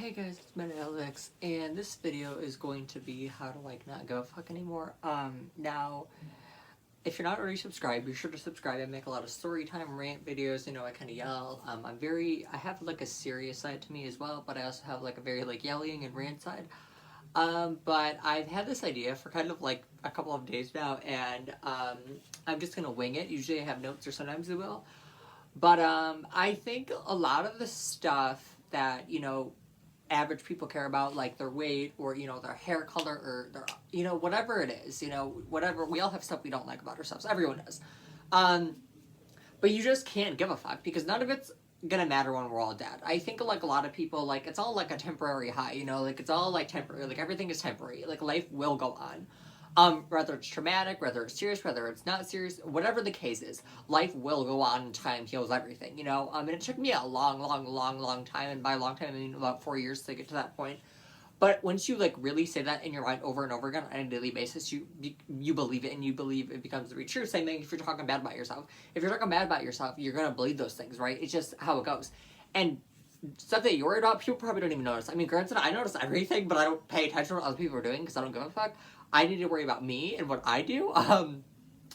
Hey guys, it's me, Alexx, and this video is going to be how to not give a fuck anymore. Now, if you're not already subscribed, be sure to subscribe. I make a lot of story time rant videos, I kind of yell. I have a serious side to me as well, but I also have a very yelling and rant side. But I've had this idea for kind of a couple of days now, and I'm just gonna wing it. Usually I have notes or sometimes I will. But I think a lot of the stuff that, average people care about, like their weight or their hair color or their whatever it is, whatever, we all have stuff we don't like about ourselves. Everyone does. But you just can't give a fuck because none of it's gonna matter when we're all dead. I think a lot of people, it's all a temporary high, it's all temporary, everything is temporary, life will go on. Whether it's traumatic, whether it's serious, whether it's not serious, whatever the case is, life will go on and time heals everything, and it took me a long time, and by long time I mean about 4 years to get to that point. But once you really say that in your mind over and over again on a daily basis, you believe it, and you believe it becomes to be true. Same thing if you're talking bad about yourself. If you're talking bad about yourself, you're gonna believe those things, right? It's just how it goes. And stuff that you're worried about, people probably don't even notice. I mean, granted, I notice everything, but I don't pay attention to what other people are doing because I don't give a fuck. I need to worry about me and what I do, and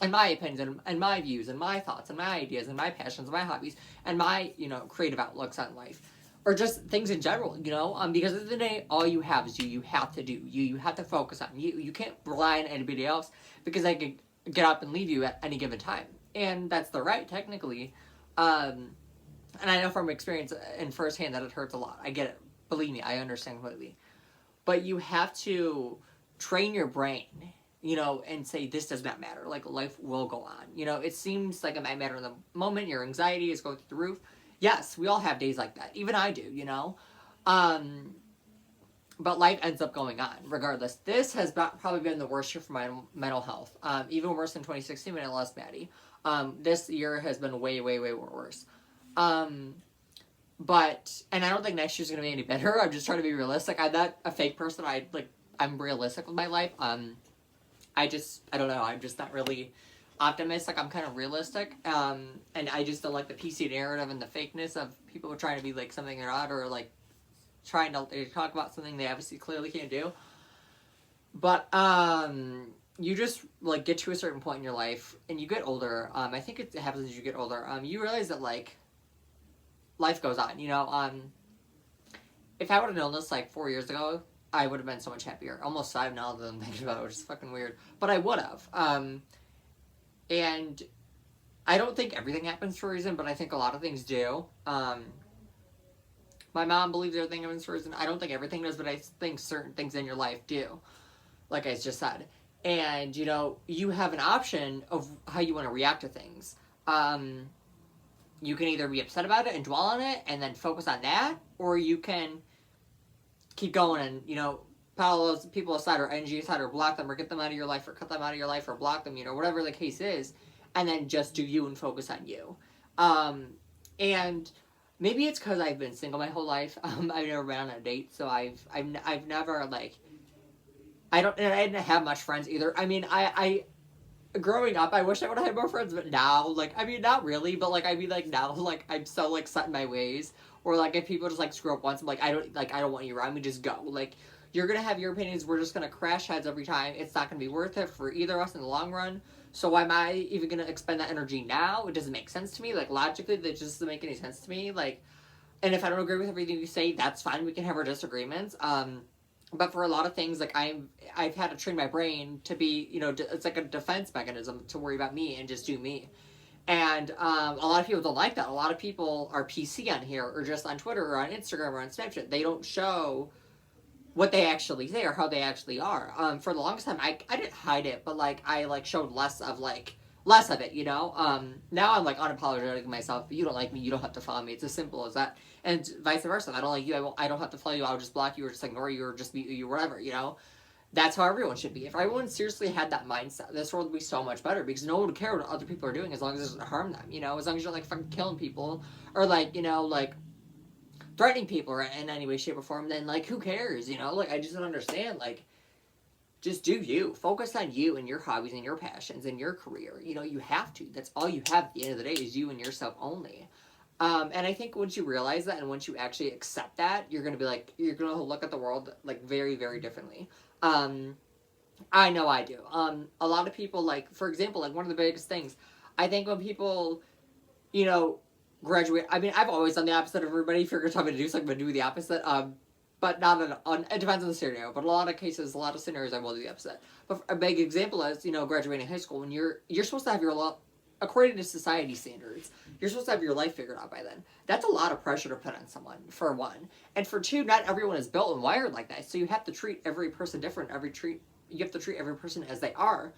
my opinions, and my views, and my thoughts, and my ideas, and my passions, and my hobbies, and my, creative outlooks on life. Or just things in general, because at the end of the day, all you have is you. You have to do you. You have to focus on you. You can't rely on anybody else because they could get up and leave you at any given time. And that's the right, technically. And I know from experience and firsthand that it hurts a lot. I get it. Believe me, I understand completely. But you have to train your brain, and say this does not matter. Life will go on. It seems like it might matter in the moment. Your anxiety is going through the roof. Yes, we all have days like that. Even I do, But life ends up going on, regardless. This has probably been the worst year for my mental health. Even worse than 2016 when I lost Maddie. This year has been way worse. But, and I don't think next year's gonna be any better. I'm just trying to be realistic. I'm not a fake person. I'm realistic with my life. I don't know. I'm just not really optimistic. I'm kind of realistic. And I just don't like the PC narrative and the fakeness of people trying to be something they're not, or trying to talk about something they obviously clearly can't do. But you just get to a certain point in your life and you get older. I think it happens as you get older. You realize that life goes on. If I would have known this 4 years ago, I would have been so much happier. Almost 5 now that I'm thinking about it, which is fucking weird. But I would have. And I don't think everything happens for a reason, but I think a lot of things do. My mom believes everything happens for a reason. I don't think everything does, but I think certain things in your life do. Like I just said. And, you have an option of how you want to react to things. You can either be upset about it and dwell on it and then focus on that, or you can keep going and, pile those people aside or energy aside or block them or get them out of your life or cut them out of your life or block them, whatever the case is, and then just do you and focus on you. And maybe it's because I've been single my whole life. I've never been on a date, so I've never, I didn't have much friends either. I mean, I growing up, I wish I would have had more friends, but now, not really, but, now, I'm so, set in my ways, or, if people just, screw up once, I'm I don't want you around me, just go, you're gonna have your opinions, we're just gonna crash heads every time, it's not gonna be worth it for either of us in the long run, so why am I even gonna expend that energy now? It doesn't make sense to me, logically, that just doesn't make any sense to me, and if I don't agree with everything you say, that's fine, we can have our disagreements, but for a lot of things, I've had to train my brain to be, it's a defense mechanism to worry about me and just do me. And a lot of people don't like that. A lot of people are PC on here, or just on Twitter, or on Instagram, or on Snapchat. They don't show what they actually say or how they actually are. For the longest time, I didn't hide it, but I showed less of it, Now I'm unapologetic myself. If you don't like me, you don't have to follow me. It's as simple as that. And vice versa. If I don't like you, I don't have to follow you. I'll just block you or just ignore you or just mute you, whatever, That's how everyone should be. If everyone seriously had that mindset, this world would be so much better because no one would care what other people are doing as long as it doesn't harm them, As long as you're fucking killing people or threatening people in any way, shape, or form, then who cares, I just don't understand, just do you. Focus on you and your hobbies and your passions and your career. You have to. That's all you have at the end of the day is you and yourself only. And I think once you realize that and once you actually accept that, you're going to be like, you're going to look at the world like very, very differently. I know I do. A lot of people, like, for example, like one of the biggest things, I think when people, you know, graduate, I mean, I've always done the opposite of everybody. If you're going to tell me to do something, I'm going to do the opposite. But not on, it depends on the scenario. But a lot of cases, a lot of scenarios, I will do the opposite. But a big example is, you know, graduating high school, when you're supposed to have your according to society standards, you're supposed to have your life figured out by then. That's a lot of pressure to put on someone, for one. And for two, not everyone is built and wired like that. So you have to treat every person different. You have to treat every person as they are.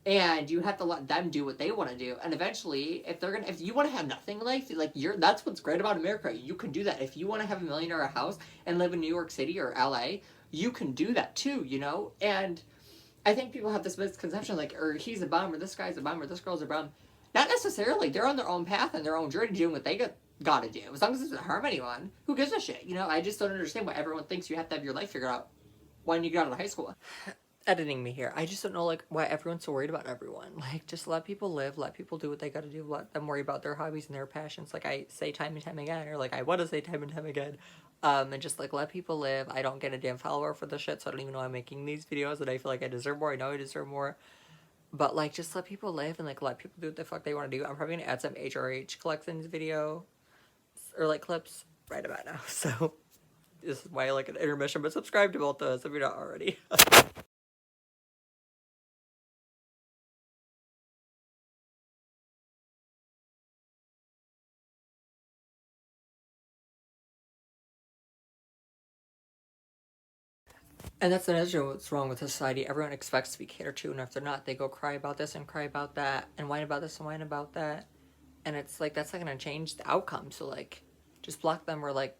And you have to let them do what they want to do. And eventually, if you want to have nothing in life, like, that's what's great about America. You can do that. If you want to have $1 million house and live in New York City or LA, you can do that too, you know? And I think people have this misconception, like, or he's a bum, or this guy's a bum, or this girl's a bum. Not necessarily. They're on their own path and their own journey doing what they got to do. As long as it doesn't harm anyone, who gives a shit? You know, I just don't understand why everyone thinks you have to have your life figured out when you get out of high school. Editing me here. I just don't know, like, why everyone's so worried about everyone. Like, just let people live. Let people do what they got to do. Let them worry about their hobbies and their passions. Like I say time and time again, or like I want to say time and time again. And just, like, let people live. I don't get a damn follower for this shit, so I don't even know I'm making these videos, and I feel like I deserve more. I know I deserve more. But, like, just let people live and, like, let people do what the fuck they want to do. I'm probably going to add some HRH collections video or, like, clips right about now. So, this is why I like an intermission. But subscribe to both those if you're not already. And that's another thing what's wrong with society. Everyone expects to be catered to, and if they're not, they go cry about this and cry about that, and whine about this and whine about that. And it's like, that's not going to change the outcome. So, like, just block them or, like,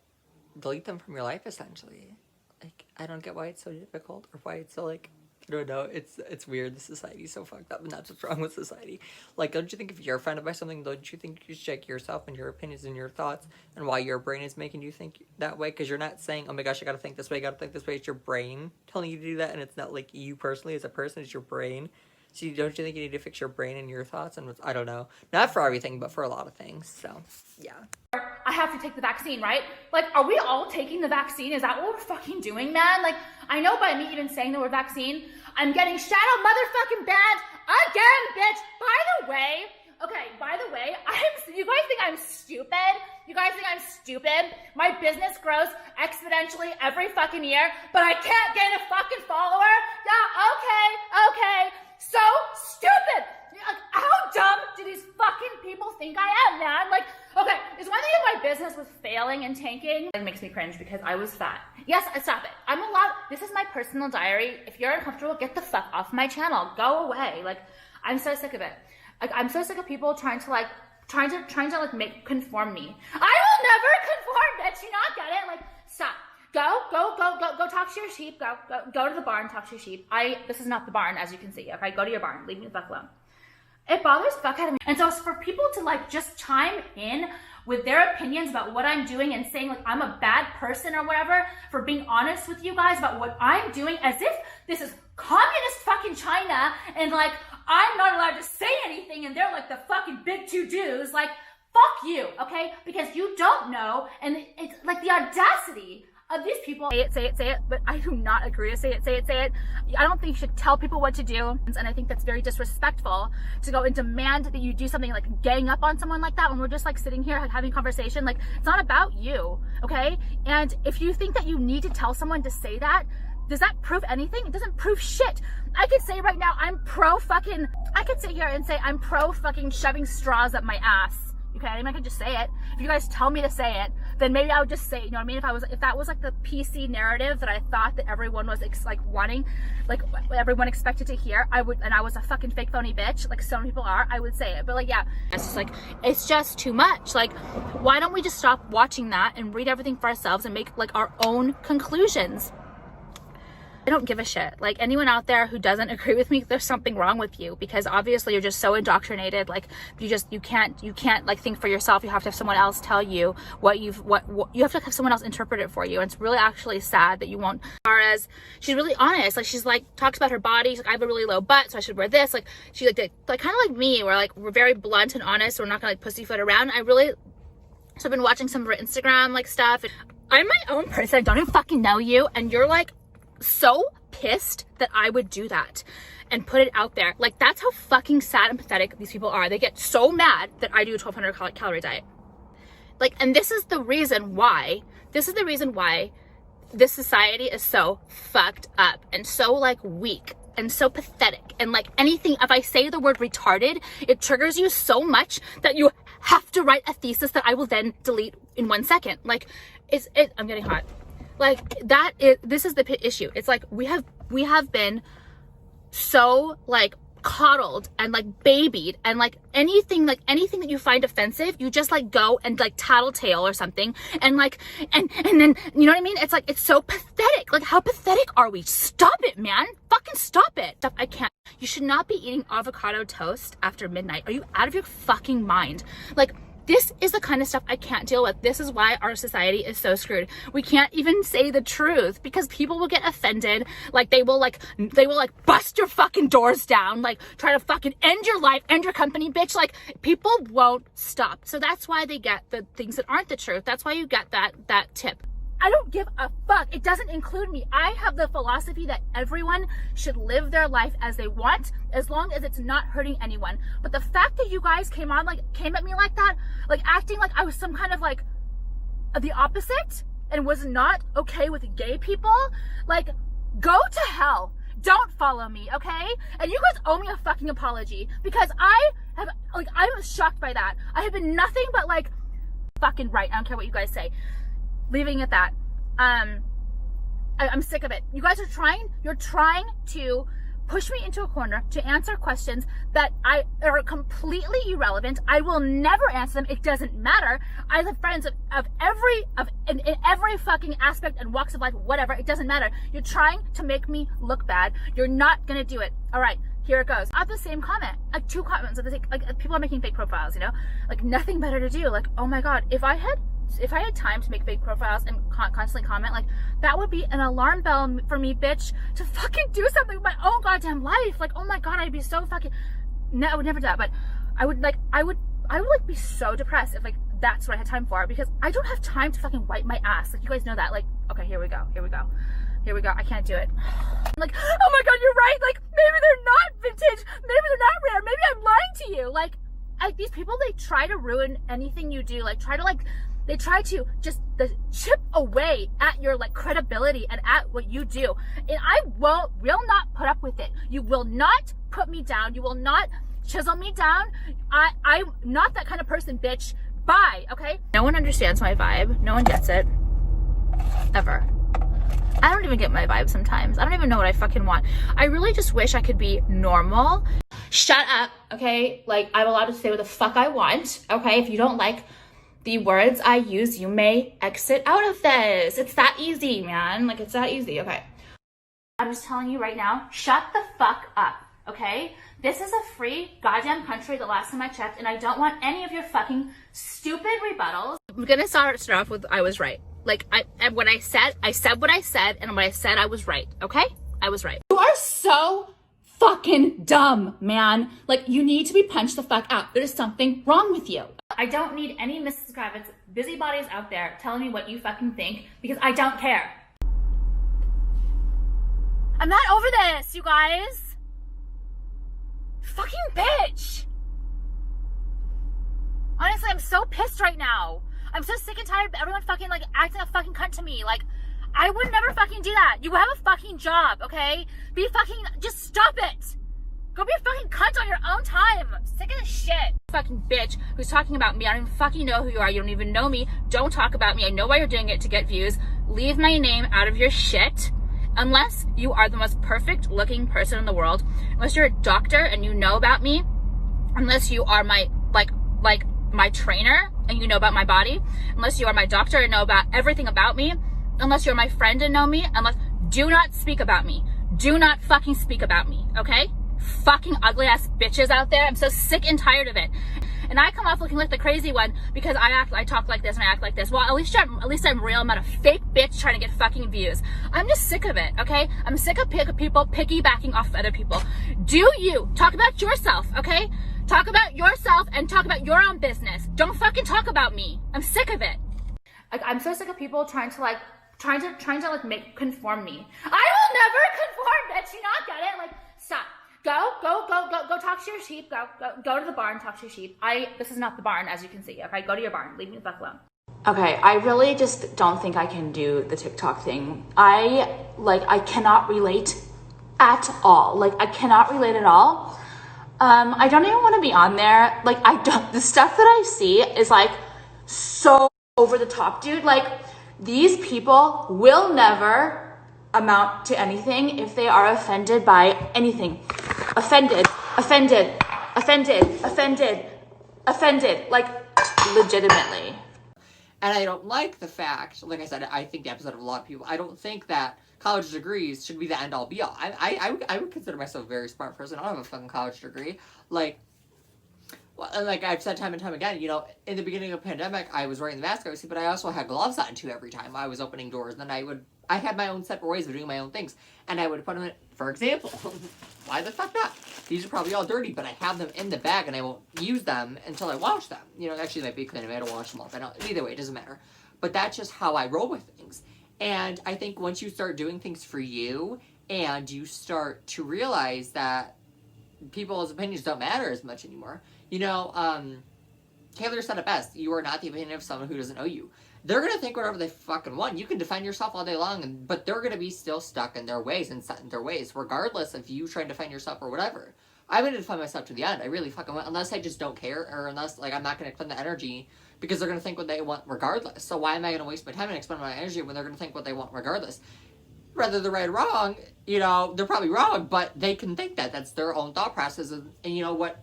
delete them from your life, essentially. Like, I don't get why it's so difficult, or why it's so, like, I don't know. It's weird. The society's so fucked up, and that's what's wrong with society. Like, don't you think if you're offended by something, don't you think you should check yourself and your opinions and your thoughts and why your brain is making you think that way? Because you're not saying, oh my gosh, I gotta think this way, I gotta think this way. It's your brain telling you to do that, and it's not, like, you personally as a person. It's your brain. So don't you think you need to fix your brain and your thoughts? And I don't know. Not for everything, but for a lot of things. So, yeah. I have to take the vaccine, right? Like, are we all taking the vaccine? Is that what we're fucking doing, man? Like, I know by me even saying the word vaccine, I'm getting shadow motherfucking banned again, bitch. By the way, you guys think I'm stupid? You guys think I'm stupid? My business grows exponentially every fucking year, but I can't gain a fucking follower? Yeah, okay. So stupid. How dumb do these fucking people think I am, man? Like, okay, it's one thing if my business was failing and tanking. It makes me cringe because I was fat. Yes, stop it. I'm allowed. This is my personal diary. If you're uncomfortable, get the fuck off my channel. Go away. Like, I'm so sick of it. Like, I'm so sick of people trying to conform me. I will never conform, bitch. You not get it? Like, stop. Go talk to your sheep. Go to the barn, talk to your sheep. This is not the barn, as you can see. Okay, go to your barn. Leave me the fuck alone. It bothers the fuck out of me. And so for people to, like, just chime in with their opinions about what I'm doing and saying, like, I'm a bad person or whatever, for being honest with you guys about what I'm doing, as if this is communist fucking China and, like, I'm not allowed to say anything and they're, like, the fucking big to-dos. Like, fuck you, okay? Because you don't know, and it's, like, the audacity of these people. Say it, but I do not agree to say it. I don't think you should tell people what to do, and I think that's very disrespectful to go and demand that you do something like gang up on someone like that when we're just, like, sitting here having a conversation. Like, it's not about you, okay? And if you think that you need to tell someone to say that, does that prove anything? It doesn't prove shit. I could say right now, I could sit here and say I'm pro fucking shoving straws up my ass. Okay, I mean, I could just say it. If you guys tell me to say it, then maybe I would just say it, you know what I mean? If that was like the PC narrative that I thought that everyone was wanting, like everyone expected to hear, I would, and I was a fucking fake phony bitch, like so many people are, I would say it. But, like, yeah, it's just like, it's just too much. Like, why don't we just stop watching that and read everything for ourselves and make, like, our own conclusions? I don't give a shit. Like, anyone out there who doesn't agree with me, there's something wrong with you, because obviously you're just so indoctrinated. Like, you can't like think for yourself. You have to have someone else tell you what you have to have someone else interpret it for you. And it's really actually sad that you won't. As far as she's really honest, like, she's like talks about her body. She's like, I have a really low butt, so I should wear this. Like, she like kind of like me, where, like, we're very blunt and honest. So we're not gonna, like, pussyfoot around. So I've been watching some of her Instagram like stuff. I'm my own person. I don't even fucking know you. And you're like so pissed that I would do that and put it out there. Like, that's how fucking sad and pathetic these people are. They get so mad that I do a 1,200 calorie diet. Like, and this is the reason why this society is so fucked up and so like weak and so pathetic. And like anything, if I say the word retarded, it triggers you so much that you have to write a thesis that I will then delete in 1 second. Like, I'm getting hot. Like, this is the issue. It's like we have been so like coddled and like babied, and like anything that you find offensive, you just like go and like tattletale or something, and like and then, you know what I mean? It's like, it's so pathetic. Like, how pathetic are we? Stop it, man. Fucking stop it. I can't. You should not be eating avocado toast after midnight. Are you out of your fucking mind? Like, this is the kind of stuff I can't deal with. This is why our society is so screwed. We can't even say the truth because people will get offended. Like, they will bust your fucking doors down, like try to fucking end your life, end your company, bitch. Like, people won't stop. So that's why they get the things that aren't the truth. That's why you get that tip. I don't give a fuck. It doesn't include me. I have the philosophy that everyone should live their life as they want, as long as it's not hurting anyone. But the fact that you guys came at me like that, like acting like I was some kind of like the opposite and was not okay with gay people, like, go to hell. Don't follow me, okay? And you guys owe me a fucking apology, because I'm shocked by that. I have been nothing but like fucking right. I don't care what you guys say. Leaving it at that. I'm sick of it. You guys you're trying to push me into a corner to answer questions that are completely irrelevant. I will never answer them. It doesn't matter. I have friends in every fucking aspect and walks of life, whatever. It doesn't matter. You're trying to make me look bad. You're not gonna do it. All right, here it goes. I have the same comment, like 2 comments of like people are making fake profiles, you know, like nothing better to do. Like, oh my God, if I had time to make fake profiles and constantly comment, like, that would be an alarm bell for me, bitch, to fucking do something with my own goddamn life. Like, oh my God, I'd be so fucking, no, I would never do that, but I would be so depressed if like that's what I had time for, because I don't have time to fucking wipe my ass. Like, you guys know that. Like, okay, here we go. I can't do it. I'm like, oh my God, you're right. Like, maybe they're not vintage. Maybe they're not rare. Maybe I'm lying to you. Like these people, they try to ruin anything you do. They try to just chip away at your like credibility and at what you do. And I will not put up with it. You will not put me down. You will not chisel me down. I'm not that kind of person, bitch. Bye, okay? No one understands my vibe. No one gets it. Ever. I don't even get my vibe sometimes. I don't even know what I fucking want. I really just wish I could be normal. Shut up, okay? Like, I'm allowed to say what the fuck I want, okay? If you don't like the words I use, you may exit out of this. It's that easy, man. Like, it's that easy, okay? I'm just telling you right now, shut the fuck up, okay? This is a free goddamn country the last time I checked, and I don't want any of your fucking stupid rebuttals. I'm gonna start off with I was right. Like, what I said what I said, and what I said, I was right, okay? I was right. You are so fucking dumb, man. Like, you need to be punched the fuck out. There's something wrong with you. I don't need any Mrs. Kravitz busybodies out there telling me what you fucking think, because I don't care. I'm not over this, you guys. Fucking bitch. Honestly, I'm so pissed right now. I'm so sick and tired of everyone fucking like acting a fucking cunt to me. Like, I would never fucking do that. You have a fucking job, okay? Just stop it. Go be a fucking cunt on your own time. I'm sick of this shit. Fucking bitch who's talking about me. I don't even fucking know who you are. You don't even know me. Don't talk about me. I know why you're doing it, to get views. Leave my name out of your shit. Unless you are the most perfect looking person in the world. Unless you're a doctor and you know about me. Unless you are my, like my trainer and you know about my body. Unless you are my doctor and know about everything about me. Unless you're my friend and know me. Do not speak about me. Do not fucking speak about me, okay? Fucking ugly ass bitches out there. I'm so sick and tired of it. And I come off looking like the crazy one because I talk like this and I act like this. Well, at least I'm real. I'm not a fake bitch trying to get fucking views. I'm just sick of it, okay? I'm sick of people piggybacking off of other people. Do you talk about yourself, okay? Talk about yourself and talk about your own business. Don't fucking talk about me. I'm sick of it. Like, I'm so sick of people trying to make conform me. I will never conform, bitch. You not get it? Like, stop. Go talk to your sheep. Go to the barn, talk to your sheep. This is not the barn, as you can see. Okay, go to your barn. Leave me the fuck alone. Okay, I really just don't think I can do the TikTok thing. I cannot relate at all. Like, I cannot relate at all. I don't even want to be on there. Like, the stuff that I see is like so over the top, dude. Like, these people will never amount to anything if they are offended by anything. Offended. Like, legitimately. And I don't like the fact, like I said, I think the opposite of a lot of people. I don't think that college degrees should be the end all be all. I would consider myself a very smart person. I don't have a fucking college degree. Like I've said time and time again, you know, in the beginning of the pandemic, I was wearing the mask, obviously, but I also had gloves on too every time I was opening doors. And then I had my own separate ways of doing my own things. And I would put them in, for example, why the fuck not? These are probably all dirty, but I have them in the bag and I won't use them until I wash them. You know, actually they might be clean. I might wash them off. Either way, it doesn't matter. But that's just how I roll with things. And I think once you start doing things for you and you start to realize that people's opinions don't matter as much anymore. You know, Taylor said it best. You are not the opinion of someone who doesn't know you. They're going to think whatever they fucking want. You can defend yourself all day long, but they're going to be still stuck in their ways and set in their ways, regardless of you trying to defend yourself or whatever. I'm going to defend myself to the end. I really fucking will. Unless I just don't care, or unless, like, I'm not going to expend the energy, because they're going to think what they want regardless. So why am I going to waste my time and expend my energy when they're going to think what they want regardless? Whether they're right or wrong, you know, they're probably wrong, but they can think that. That's their own thought process. And you know what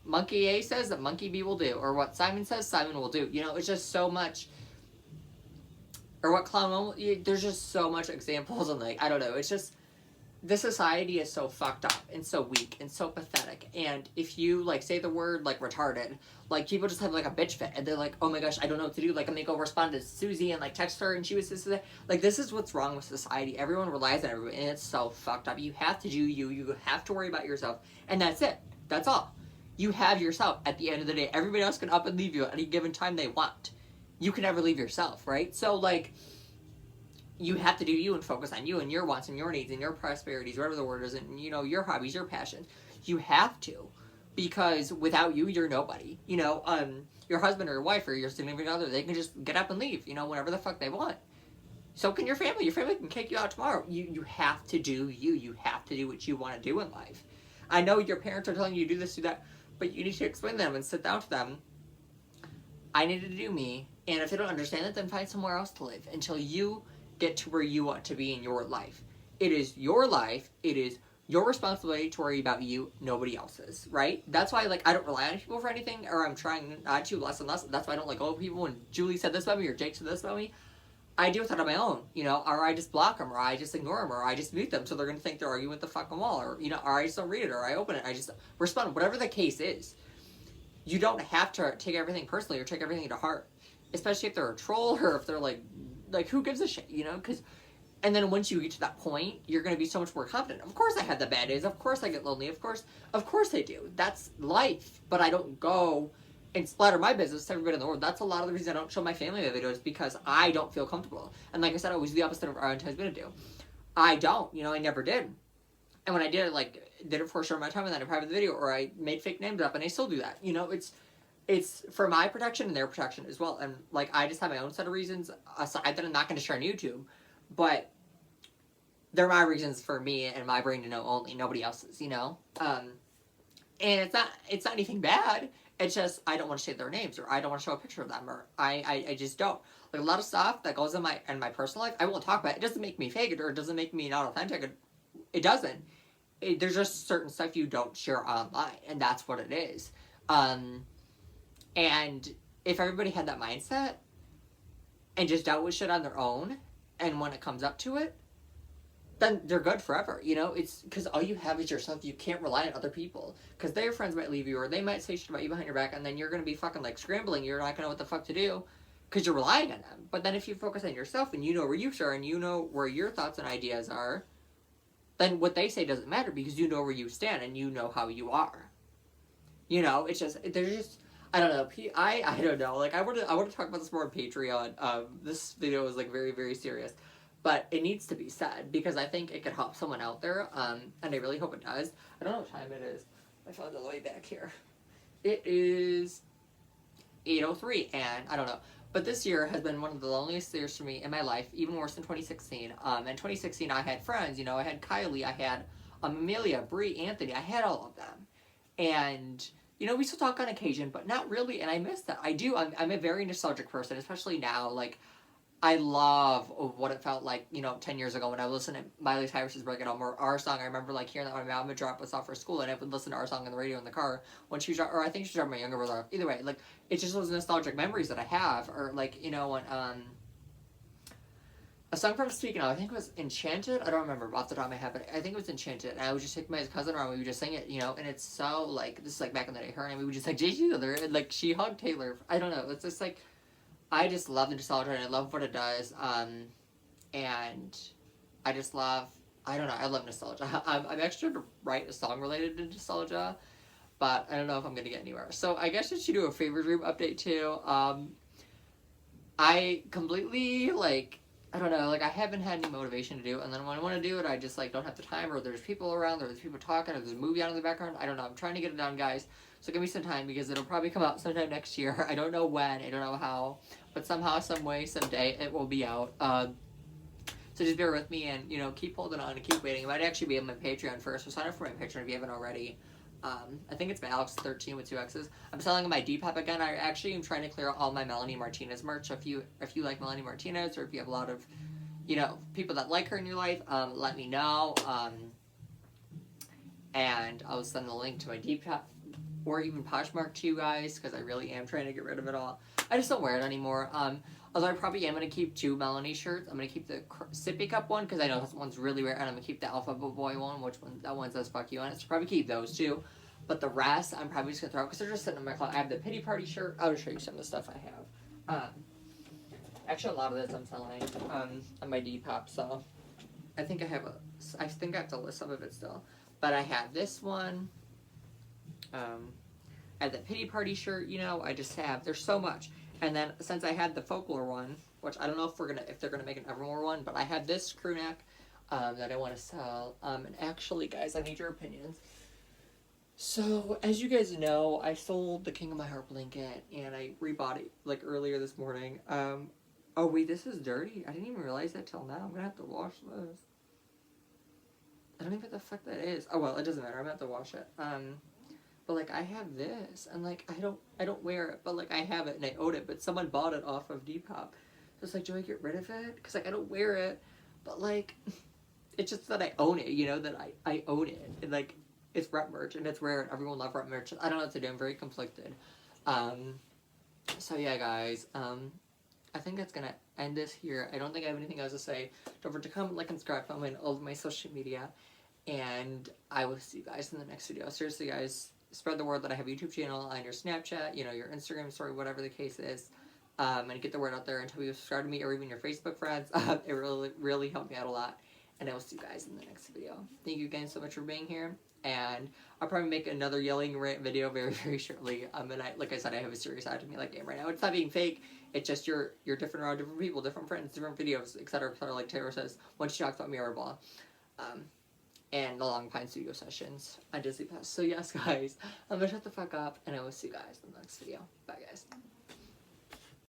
Monkey A says, that Monkey B will do. Or what Simon says, Simon will do. You know, it's just so much. Or what Clown will, there's just so much examples. And, like, I don't know. It's just, this society is so fucked up and so weak and so pathetic. And if you, like, say the word, like, retarded, like, people just have, like, a bitch fit. And they're like, oh my gosh, I don't know what to do. Like, I'm gonna go respond to Susie and, like, text her and she was this. Like, this is what's wrong with society. Everyone relies on everyone. And it's so fucked up. You have to do you. You have to worry about yourself. And that's it. That's all. You have yourself at the end of the day. Everybody else can up and leave you at any given time they want. You can never leave yourself, right? So, like, you have to do you and focus on you and your wants and your needs and your prosperities, whatever the word is, and, you know, your hobbies, your passions. You have to. Because without you, you're nobody. You know, your husband or your wife or your significant other, they can just get up and leave, you know, whenever the fuck they want. So can your family. Your family can kick you out tomorrow. You have to do you. You have to do what you want to do in life. I know your parents are telling you to do this, do that, but you need to explain to them and sit down to them. I need to do me, and if they don't understand it, then find somewhere else to live until you get to where you want to be in your life. It is your life. It is your responsibility to worry about you, nobody else's, right? That's why, like, I don't rely on people for anything, or I'm trying not to less and less. That's why I don't let go of people. When Julie said this about me, or Jake said this about me, I deal with that on my own, you know, or I just block them, or I just ignore them, or I just mute them, so they're going to think they're arguing with the fucking wall, or, you know, or I just don't read it, or I open it, I just respond, whatever the case is. You don't have to take everything personally, or take everything to heart, especially if they're a troll, or if they're, like, who gives a shit, you know, because, and then once you get to that point, you're going to be so much more confident. Of course I had the bad days, of course I get lonely, of course I do, that's life, but I don't go and splatter my business to everybody in the world. That's a lot of the reason I don't show my family my videos, because I don't feel comfortable. And like I said, I was the opposite of our entire husband to do. I don't, you know, I never did. And when I did it, like, did it for a short amount of time, and then I private the video, or I made fake names up, and I still do that. You know, it's for my protection and their protection as well. And, like, I just have my own set of reasons, aside that I'm not going to share on YouTube, but they're my reasons for me and my brain to know only, nobody else's, you know? And it's not anything bad. It's just, I don't want to say their names, or I don't want to show a picture of them, or I just don't. Like, a lot of stuff that goes in my personal life, I won't talk about it. It doesn't make me fake it, or it doesn't make me not authentic. It doesn't. There's just certain stuff you don't share online, and that's what it is. And if everybody had that mindset, and just dealt with shit on their own, and when it comes up to it, then they're good forever, you know? It's because all you have is yourself. You can't rely on other people, because their friends might leave you, or they might say shit about you behind your back, and then you're going to be fucking, like, scrambling. You're not going to know what the fuck to do, because you're relying on them. But then if you focus on yourself, and you know where you are, and you know where your thoughts and ideas are, then what they say doesn't matter, because you know where you stand, and you know how you are. You know, it's just, there's just, I don't know. I don't know. Like, I want to talk about this more on Patreon. This video is like very, very serious, but it needs to be said because I think it could help someone out there. And I really hope it does. I don't know what time it is. My phone's all the way back here. It is 8:03, and I don't know. But this year has been one of the loneliest years for me in my life, even worse than 2016. In 2016, I had friends. You know, I had Kylie, I had Amelia, Bree, Anthony. I had all of them, and you know, we still talk on occasion, but not really. And I miss that. I do. I'm a very nostalgic person, especially now. Like, I love what it felt like, you know, 10 years ago when I listened to Miley Cyrus's Break It All, or our song. I remember, like, hearing that when my mom would drop us off for school, and I would listen to our song on the radio in the car when she was, or I think she dropped my younger brother off. Either way, like, it's just those nostalgic memories that I have, or, like, you know, when, a song from Speaking Of, I think it was Enchanted. I don't remember off the top of my head, but I think it was Enchanted. And I would just take my cousin around, we would just sing it, you know, and it's so, like, this is, like, back in the day, her and I, we would just, like, chase each other, and, like, she hugged Taylor. I don't know, it's just, like, I just love the nostalgia, and I love what it does, and I just love, I don't know, I love nostalgia. I'm actually trying to write a song related to nostalgia, but I don't know if I'm going to get anywhere. So I guess I should do a favorite room update, too. I completely, like, I don't know, like, I haven't had any motivation to do it, and then when I want to do it, I just, like, don't have the time, or there's people around, or there's people talking, or there's a movie on in the background. I don't know, I'm trying to get it done, guys. So give me some time, because it'll probably come out sometime next year. I don't know when, I don't know how, but somehow, some way, someday, it will be out. So just bear with me, and, you know, keep holding on and keep waiting. It might actually be on my Patreon first, so sign up for my Patreon if you haven't already. I think it's my Alexx13 with 2 X's. I'm selling my Depop again. I actually am trying to clear out all my Melanie Martinez merch. So if you like Melanie Martinez, or if you have a lot of, you know, people that like her in your life, let me know. And I'll send the link to my Depop or even Poshmark to you guys, because I really am trying to get rid of it all. I just don't wear it anymore. Although I probably am going to keep 2 Melanie shirts. I'm going to keep the sippy cup one, because I know this one's really rare, and I'm going to keep the Alpha Boy one, that one says fuck you on it, so probably keep those 2. But the rest, I'm probably just going to throw out, because they're just sitting in my closet. I have the Pity Party shirt. I'll show you some of the stuff I have. Actually, a lot of this I'm selling on my Depop, so I think I have to list some of it still. But I have this one. I have the Pity Party shirt, you know, I just have, there's so much. And then, since I had the Folklore one, which I don't know if they're gonna make an Evermore one, but I had this crew neck, that I want to sell. And actually, guys, I need your opinions. So, as you guys know, I sold the King of My Heart blanket, and I rebought it, like, earlier this morning. Oh wait, this is dirty. I didn't even realize that till now. I'm gonna have to wash this. I don't even know what the fuck that is. Oh well, it doesn't matter. I'm gonna have to wash it. But, like, I have this, and, like, I don't wear it, but, like, I have it, and I own it, but someone bought it off of Depop. So it's like, do I get rid of it? Because, like, I don't wear it, but, like, it's just that I own it, you know, that I own it, and, like, it's rep merch, and it's rare, and everyone loves rep merch. I don't know what to do. I'm very conflicted. So, yeah, guys, I think that's gonna end this here. I don't think I have anything else to say. Don't forget to comment, like, and subscribe, follow me on all of my social media, and I will see you guys in the next video. Seriously, guys, spread the word that I have a YouTube channel on your Snapchat, you know, your Instagram story, whatever the case is, and get the word out there until you subscribe to me, or even your Facebook friends. It really, really helped me out a lot, and I will see you guys in the next video. Thank you again so much for being here, and I'll probably make another yelling rant video very, very shortly. And like I said, I have a serious side to me, like game right now. It's not being fake. It's just you're different around different people, different friends, different videos, etc., like Taylor says when she talks about Mirrorball. And the Long Pine Studio sessions on Disney Plus. So yes, guys, I'm gonna shut the fuck up, and I will see you guys in the next video. Bye, guys.